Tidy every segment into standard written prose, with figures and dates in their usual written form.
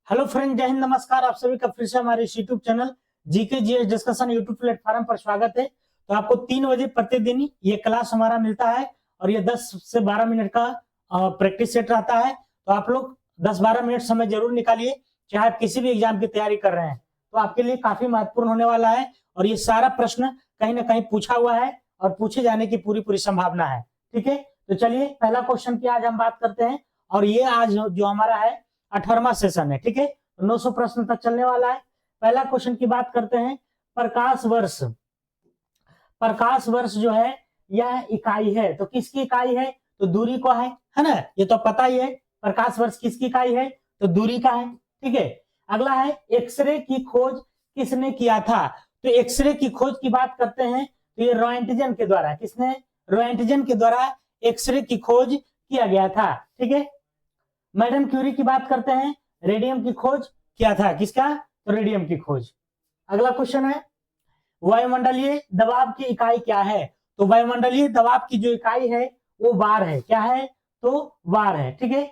Hello friend, जय हिंद, नमस्कार। आप सभी का फिर से हमारे YouTube channel GK GS discussion YouTube platform पर स्वागत है। तो आपको 3 बजे प्रतिदिन ये क्लास हमारा मिलता है और ये 10 से 12 मिनट का प्रैक्टिस सेट रहता है। तो आप लोग 10-12 मिनट समय जरूर निकालिए, चाहे आप किसी भी एग्जाम की तैयारी कर रहे हैं तो आपके लिए काफी महत्वपूर्ण होने वाला है। और ये सारा प्रश्न कहीं ना कहीं पूछा हुआ है और पूछे जाने की पूरी पूरी संभावना है। ठीक है, तो चलिए पहला क्वेश्चन की आज हम बात करते हैं। और ये आज जो हमारा है 18वां सेशन है। ठीक है, 900 प्रश्न तक चलने वाला है। पहला क्वेश्चन की बात करते हैं। प्रकाश वर्ष, प्रकाश वर्ष जो है यह इकाई है, तो किसकी इकाई है? तो दूरी को है ना, ये तो पता ही है। प्रकाश वर्ष किसकी इकाई है? तो दूरी का है। ठीक है, अगला है एक्सरे की खोज किसने किया था? तो एक्सरे की खोज की बात करते हैं तो ये रोएंटजन के द्वारा, किसने? रोएंटजन के द्वारा एक्सरे की खोज किया गया था। ठीक है, मैडम क्यूरी की बात करते हैं, रेडियम की खोज किया था। किसका? तो रेडियम की खोज। अगला क्वेश्चन है वायुमंडलीय दबाव की इकाई क्या है? तो वायुमंडलीय दबाव की जो इकाई है वो बार है। क्या है? तो बार है। ठीक है,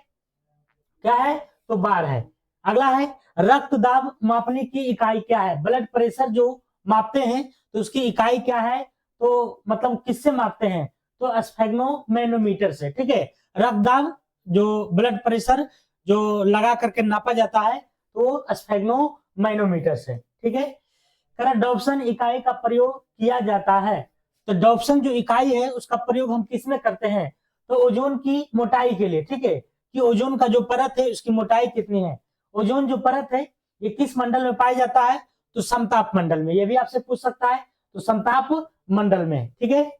क्या है? तो बार है। अगला है रक्त दाब मापने की इकाई क्या है? ब्लड प्रेशर जो मापते हैं तो उसकी इकाई क्या है? तो मतलब किससे मापते हैं? तो स्फेग्नोमैनोमीटर से। ठीक है, रक्त दाब जो ब्लड प्रेशर जो लगा करके नापा जाता है तो स्फेग्नोमैनोमीटर से। ठीक है, डॉप्सन इकाई का प्रयोग किया जाता है। तो डॉप्सन जो इकाई है उसका प्रयोग हम किस में करते हैं? तो ओजोन की मोटाई के लिए। ठीक है, कि ओजोन का जो परत है उसकी मोटाई कितनी है। ओजोन जो परत है ये किस मंडल में पाया जाता है? तो समताप मंडल में। ये भी आपसे पूछ सकता है, तो समताप मंडल में। ठीक है,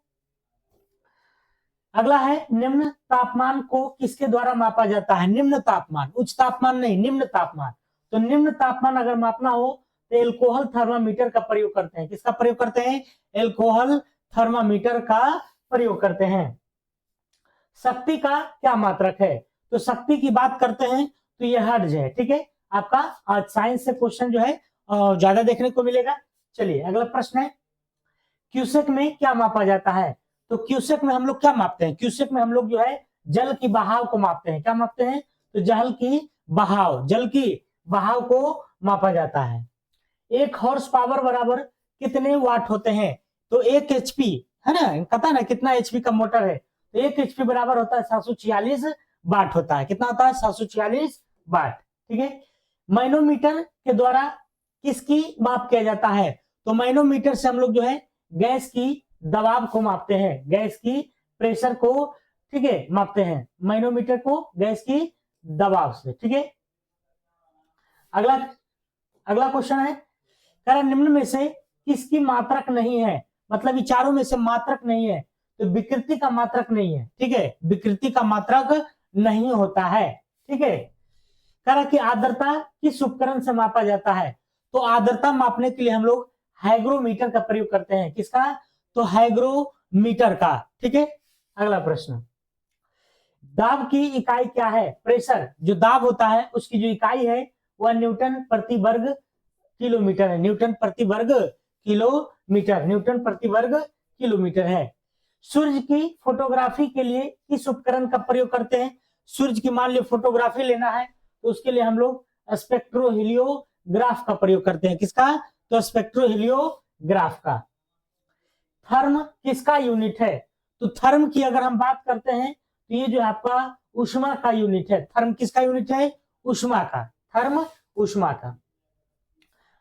अगला है निम्न तापमान को किसके द्वारा मापा जाता है? निम्न तापमान, उच्च तापमान नहीं, निम्न तापमान। तो निम्न तापमान अगर मापना हो तो एल्कोहल थर्मामीटर का प्रयोग करते हैं। किसका प्रयोग करते हैं? एल्कोहल थर्मामीटर का प्रयोग करते हैं। शक्ति का क्या मात्रक है? तो शक्ति की बात करते हैं तो ये हर्ट्ज है। ठीक है, आपका आज साइंस से क्वेश्चन जो है ज्यादा देखने को मिलेगा। चलिए अगला प्रश्न है क्यूसेक में क्या मापा जाता है? तो क्यूसेक में हम लोग क्या मापते हैं? क्यूसेक में हम लोग जो है जल की बहाव को मापते हैं। क्या मापते हैं? तो जल की बहाव, जल की बहाव को मापा जाता है। 1 हॉर्स पावर बराबर कितने वाट होते हैं? तो 1 एचपी है ना, पता ना कितना एचपी का मोटर है। तो 1 एचपी बराबर होता है 746 वाट होता है। कितना होता है? 746 वाट। ठीक है, मैनोमीटर के द्वारा किसकी माप किया जाता है? तो मैनोमीटर से हम लोग जो है गैस की दबाव को मापते हैं, गैस की प्रेशर को, ठीक है, मापते हैं मैनोमीटर को गैस की दबाव से। ठीक है, अगला अगला क्वेश्चन है निम्न में से किसकी मात्रक नहीं है? मतलब चारों में से मात्रक नहीं है। तो विकृति का मात्रक नहीं है। ठीक है, विकृति का मात्रक नहीं होता है। ठीक है, कि आर्द्रता किस उपकरण से मापा जाता है? तो आर्द्रता मापने के लिए हम लोग हाइग्रोमीटर का प्रयोग करते हैं। किसका? तो हाइग्रोमीटर का। ठीक है, अगला प्रश्न दाब की इकाई क्या है? प्रेशर जो दाब होता है उसकी जो इकाई है वह न्यूटन प्रति वर्ग किलोमीटर है। न्यूटन प्रति वर्ग किलोमीटर, न्यूटन प्रति वर्ग किलोमीटर है। सूर्य की फोटोग्राफी के लिए किस उपकरण का प्रयोग करते हैं? सूर्य की मान लो फोटोग्राफी लेना है तो उसके लिए हम लोग स्पेक्ट्रोहीलियोग्राफ का प्रयोग करते हैं। किसका? तो स्पेक्ट्रोहीलियोग्राफ का। थर्म किसका यूनिट है? तो थर्म की अगर हम बात करते हैं तो ये जो आपका ऊष्मा का यूनिट है। थर्म किसका यूनिट है? ऊष्मा का। थर्म ऊष्मा का।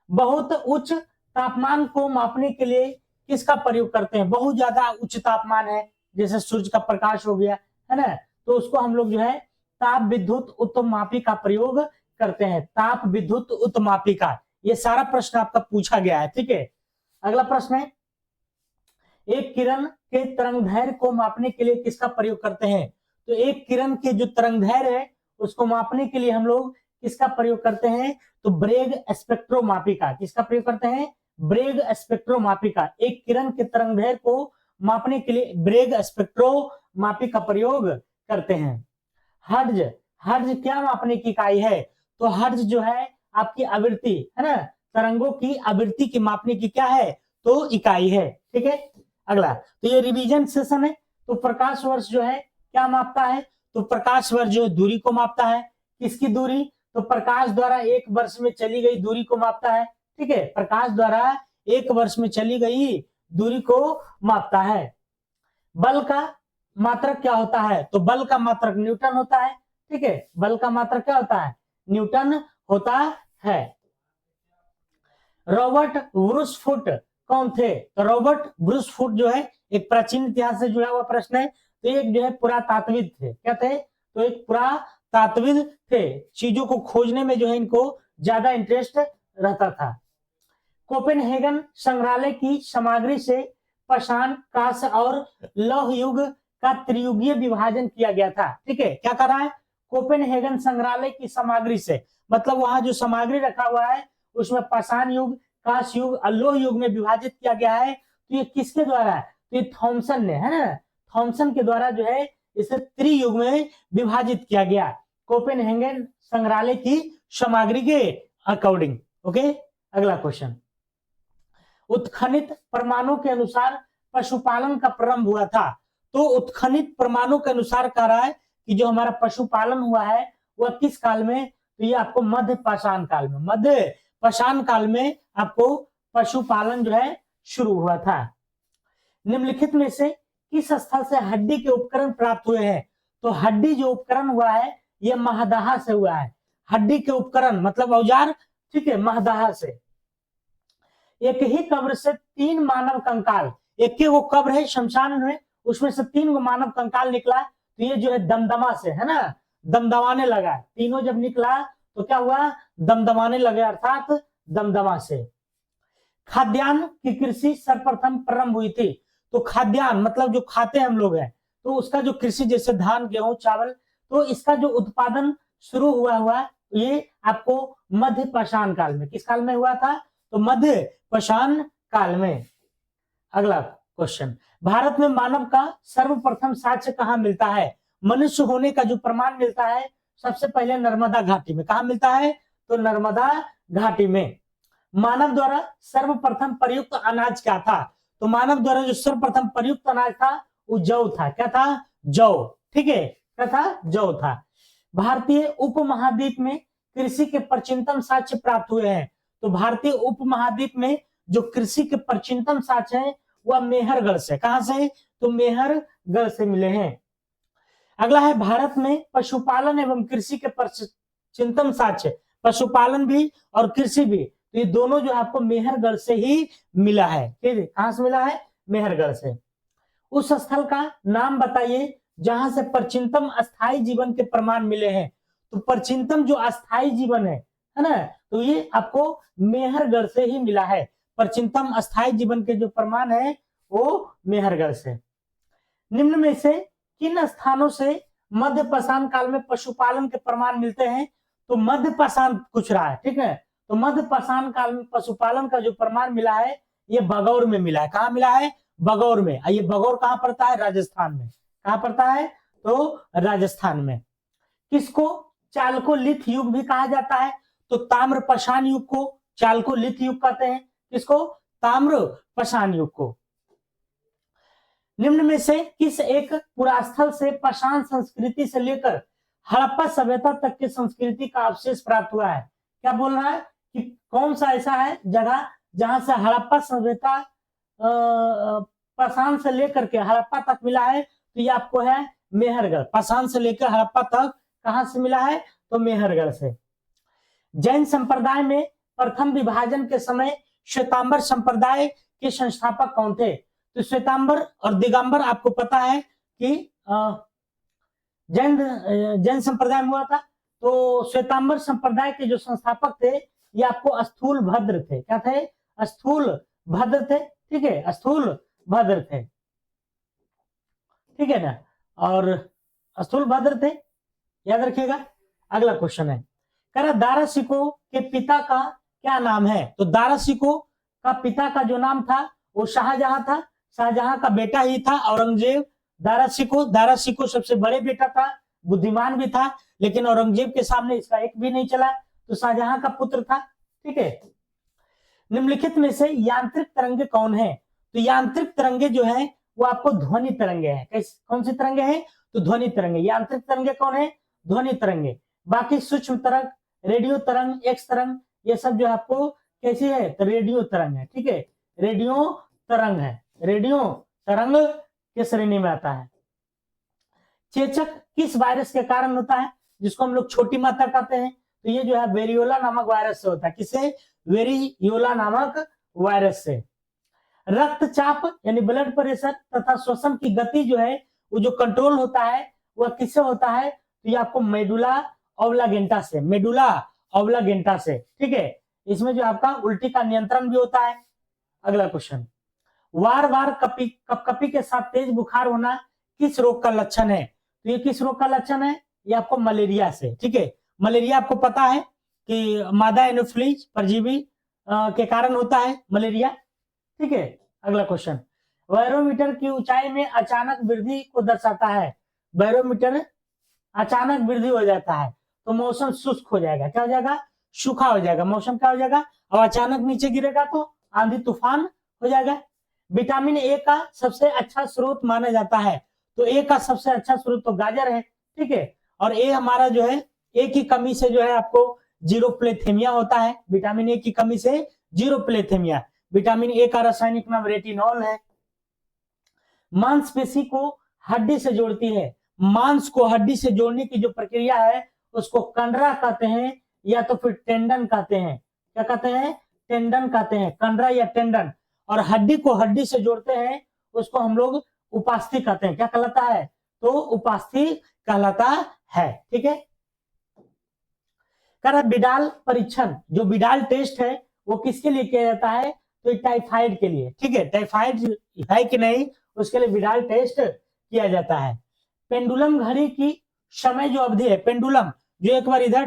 बहुत उच्च तापमान को मापने के लिए किसका प्रयोग करते हैं? बहुत ज्यादा उच्च तापमान है, जैसे सूर्य का प्रकाश हो गया है ना, तो उसको हम लोग जो है ताप विद्युत उत्तमापी का प्रयोग करते हैं। ताप विद्युत उत्तमापी का। ये सारा प्रश्न आपका पूछा गया है। ठीक है, अगला प्रश्न है एक किरण के तरंगदैर्घ्य को मापने के लिए किसका प्रयोग करते हैं? तो एक किरण के जो तरंगदैर्घ्य है उसको मापने के लिए हम लोग किसका प्रयोग करते हैं? तो ब्रेग स्पेक्ट्रोमापी का। किसका प्रयोग करते हैं? ब्रेग स्पेक्ट्रोमापी का। एक किरण के तरंगदैर्घ्य को मापने के लिए ब्रेग स्पेक्ट्रोमापी का प्रयोग करते हैं। हर्ट्ज, हर्ट्ज क्या मापने की इकाई है? तो हर्ट्ज जो है आपकी आवृत्ति है ना, तरंगों की आवृत्ति की मापने की क्या है? तो इकाई है। ठीक है, अगला तो ये रिवीजन सेशन है। तो प्रकाश वर्ष जो है क्या मापता है? तो प्रकाश वर्ष जो दूरी को मापता है। किसकी दूरी? तो प्रकाश द्वारा 1 वर्ष में चली गई दूरी को मापता है। ठीक है, प्रकाश द्वारा 1 वर्ष में चली गई दूरी को मापता है। बल का मात्रक क्या होता है? तो बल का मात्रक न्यूटन होता है। ठीक है, बल का मात्रक क्या होता है? न्यूटन होता है। रॉबर्ट ब्रूसफुट कौन थे? तो रॉबर्ट ब्रूसफुट जो है एक प्राचीन इतिहास से जुड़ा हुआ प्रश्न है। तो एक जो है पुरातात्विद थे। क्या थे? तो एक पुरातात्विद थे। चीजों को खोजने में जो है इनको ज्यादा इंटरेस्ट रहता था। कोपेनहेगन संग्रहालय की सामग्री से पाषाण, कांस्य और लौह युग का त्रियुगीय विभाजन किया गया था। ठीक है, क्या कर रहा है? कोपेनहेगन संग्रहालय की सामग्री से, मतलब वहां जो सामग्री रखा हुआ है उसमें पाषाण युग, कांस्य युग और लौह युग में विभाजित किया गया है। तो ये किसके द्वारा है? तो ये थॉमसन ने, है ना, थॉमसन के द्वारा जो है इसे त्रियुग में विभाजित किया गया, कोपेनहेगन संग्रहालय की सामग्री के अकॉर्डिंग। ओके, अगला क्वेश्चन। उत्खनित प्रमाणों के अनुसार पशुपालन का प्रारंभ हुआ था। तो उत्खनित प्रमाणों के अनुसार कह रहा है कि जो हमारा पशुपालन हुआ है वह किस काल में? तो ये आपको मध्य पाषाण काल में, मध्य पाषाण काल में आपको पशुपालन जो है शुरू हुआ था। निम्नलिखित में से किस स्थल से हड्डी के उपकरण प्राप्त हुए हैं? तो हड्डी जो उपकरण हुआ है यह महदाहा से हुआ है। हड्डी के उपकरण मतलब औजार, ठीक है, महदाहा से। एक ही कब्र से 3 मानव कंकाल, एक ही वो कब्र है शमशान में, उसमें से 3 गो मानव कंकाल निकला। तो ये जो है दमदमा से, है ना, दमदमाने लगा। तीनों जब निकला तो क्या हुआ? दमदमाने लगे, अर्थात दमदमा से। खाद्यान्न की कृषि सर्वप्रथम प्रारंभ हुई थी। तो खाद्यान्न मतलब जो खाते हम लोग हैं, तो उसका जो कृषि, जैसे धान, गेहूं, चावल, तो इसका जो उत्पादन शुरू हुआ ये आपको मध्य पाषाण काल में, किस काल में हुआ था? तो मध्य पाषाण काल में। अगला क्वेश्चन, भारत में मानव का सर्वप्रथम साक्ष्य कहाँ मिलता है? मनुष्य होने का जो प्रमाण मिलता है सबसे पहले नर्मदा घाटी में। कहाँ मिलता है? तो नर्मदा घाटी में। मानव द्वारा सर्वप्रथम प्रयुक्त अनाज क्या था? तो मानव द्वारा जो सर्वप्रथम प्रयुक्त अनाज था वो जौ था। क्या था? जौ। ठीक है, क्या था? जौ था। भारतीय उपमहाद्वीप में कृषि के प्राचीनतम साक्ष्य प्राप्त हुए हैं। तो भारतीय उपमहाद्वीप में जो कृषि के प्राचीनतम साक्ष्य है वह मेहरगढ़ से। कहां से? तो मेहरगढ़ से मिले हैं। अगला है, भारत में पशुपालन एवं कृषि के प्राचीनतम साक्ष्य, पशुपालन भी और कृषि भी, तो ये दोनों जो आपको मेहरगढ़ से ही मिला है। ठीक है, कहां से मिला है? मेहरगढ़ से। उस स्थल का नाम बताइए जहां से प्राचीनतम अस्थायी जीवन के प्रमाण मिले हैं। तो प्राचीनतम जो अस्थायी जीवन है ना, तो ये आपको मेहरगढ़ से ही मिला है। प्राचीनतम अस्थायी जीवन के जो प्रमाण है वो मेहरगढ़ से। निम्न में से किन स्थानों से मध्य पाषाण काल में पशुपालन के प्रमाण मिलते हैं? तो मध्य पाषाण पूछ रहा है, ठीक है, तो मध्य पाषाण काल में पशुपालन का जो प्रमाण मिला है ये बगौर में मिला है। कहाँ मिला है? बगौर में। ये बगौर कहाँ पड़ता है? राजस्थान में। कहाँ पड़ता है? तो राजस्थान में। किसको चालकोलिथ युग भी कहा जाता है? तो ताम्र पाषाण युग को चालकोलिथ युग कहते हैं। किसको? ताम्र पाषाण युग को। निम्न में से किस एक पुरास्थल से पाषाण संस्कृति से लेकर हड़प्पा सभ्यता तक की संस्कृति का अवशेष प्राप्त हुआ है? क्या बोल रहा है कि कौन सा ऐसा है जगह जहां से हड़प्पा सभ्यता पाषाण से लेकर के हड़प्पा तक मिला है? तो ये आपको है मेहरगढ़। पाषाण से लेकर हड़प्पा तक कहां से मिला है? तो मेहरगढ़ से। जैन संप्रदाय में प्रथम विभाजन के समय श्वेतांबर संप्रदाय के संस्थापक कौन थे? तो श्वेतांबर और दिगंबर आपको पता है कि जैन संप्रदाय में हुआ था। तो श्वेतांबर संप्रदाय के जो संस्थापक थे ये आपको स्थूल भद्र थे। क्या थे? स्थूल भद्र थे। ठीक है, स्थूल भद्र थे। ठीक है ना, और स्थूल भद्र थे, याद रखिएगा। अगला क्वेश्चन है, कह रहा दारा शिकोह के पिता का क्या नाम है? तो दारा शिकोह का पिता का जो नाम था वो शाहजहां था। शाहजहां का बेटा ही था औरंगजेब। दारा शिकोह सबसे बड़े बेटा था, बुद्धिमान भी था, लेकिन औरंगजेब के सामने इसका एक भी नहीं चला, तो शाहजहां का पुत्र था। ठीक है। निम्नलिखित में से यांत्रिक तरंगे कौन है? तो यांत्रिक तरंगे जो है वो आपको ध्वनि तरंगे हैं। कौन सी तरंगे हैं? तो ध्वनि तरंगे। यांत्रिक तरंगे कौन है? ध्वनि तरंगे। बाकी सूक्ष्म तरंग रेडियो तरंग, एक्स तरंग, ये सब जो है आपको कैसी है, तो रेडियो तरंग है, ठीक है, रेडियो तरंग है, रेडियो तरंग के श्रेणी में आता है। चेचक किस वायरस के कारण होता है, जिसको हम लोग छोटी मात्रा कहते हैं, तो ये जो है वेरियोला नामक वायरस से होता है। किसे, वेरियोला नामक वायरस से। रक्तचाप यानी ब्लड प्रेशर तथा श्वसन की गति जो है वो जो कंट्रोल होता है वह किससे होता है, तो ये आपको मेडुला ऑब्लागेंटा से, मेडुला ऑब्लागेंटा से, ठीक है। इसमें जो आपका उल्टी का नियंत्रण भी होता है। अगला क्वेश्चन, वार वार कपकपी के साथ तेज बुखार होना किस रोग का लक्षण है, तो ये किस रोग का लक्षण है, ये आपको मलेरिया से, ठीक है। मलेरिया आपको पता है कि मादा एनोफिलीज परजीवी के कारण होता है मलेरिया, ठीक है। अगला क्वेश्चन, बैरोमीटर की ऊंचाई में अचानक वृद्धि को दर्शाता है, बैरोमीटर अचानक वृद्धि हो जाता है तो मौसम शुष्क हो जाएगा, क्या हो जाएगा, सूखा हो जाएगा, मौसम क्या हो जाएगा, और अचानक नीचे गिरेगा तो आंधी तूफान हो जाएगा। विटामिन ए का सबसे अच्छा स्रोत माना जाता है, तो ए का सबसे अच्छा स्रोत तो गाजर है, ठीक है। और ए हमारा जो है, ए की कमी से जो है आपको जीरोप्लेथेमिया होता है, विटामिन ए की कमी से जीरोप्लेथेमिया। विटामिन ए का रासायनिक नाम रेटिनॉल है। मांसपेशी को हड्डी से जोड़ती है, मांस को हड्डी से जोड़ने की जो प्रक्रिया है उसको कंडरा कहते हैं या तो फिर टेंडन कहते हैं, क्या कहते हैं, टेंडन कहते हैं, कंडरा या टेंडन। और हड्डी को हड्डी से जोड़ते हैं उसको हम लोग उपास्थि कहते हैं, क्या कहलाता है, तो उपास्थि कहलाता है, ठीक है। बिडाल परीक्षण, जो बिडाल टेस्ट है वो किसके लिए किया जाता है, तो टाइफाइड के लिए, ठीक है, टाइफाइड है कि नहीं उसके लिए बिडाल टेस्ट किया जाता है। पेंडुलम घड़ी की समय जो अवधि है, पेंडुलम जो एक बार इधर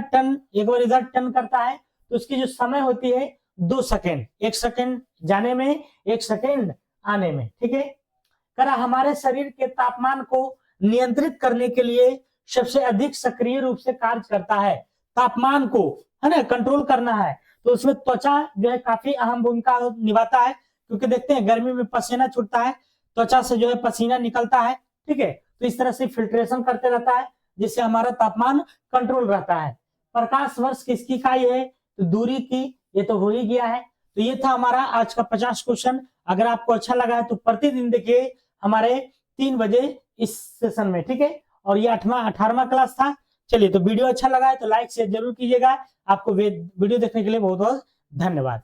टर्न करता है तो उसकी जो समय होती है 2 सेकेंड, 1 सेकेंड जाने में 1 सेकेंड आने में, ठीक है। हमारे शरीर के तापमान को नियंत्रित करने के लिए सबसे अधिक सक्रिय रूप से कार्य करता है, तापमान को है ना कंट्रोल करना है, तो उसमें त्वचा जो है काफी अहम भूमिका निभाता है, क्योंकि देखते हैं गर्मी में पसीना छूटता है, त्वचा से जो है पसीना निकलता है, ठीक है, तो इस तरह से फिल्ट्रेशन करते रहता है जिससे हमारा तापमान कंट्रोल रहता है। प्रकाश वर्ष किसकी इकाई है, तो दूरी की, ये तो हो ही गया है। तो ये था हमारा आज का 50 क्वेश्चन। अगर आपको अच्छा लगा है तो प्रतिदिन देखिए हमारे 3 बजे इस सेशन में, ठीक है। और ये 18वां क्लास था। चलिए, तो वीडियो अच्छा लगा है तो लाइक शेयर जरूर कीजिएगा। आपको वीडियो देखने के लिए बहुत बहुत धन्यवाद।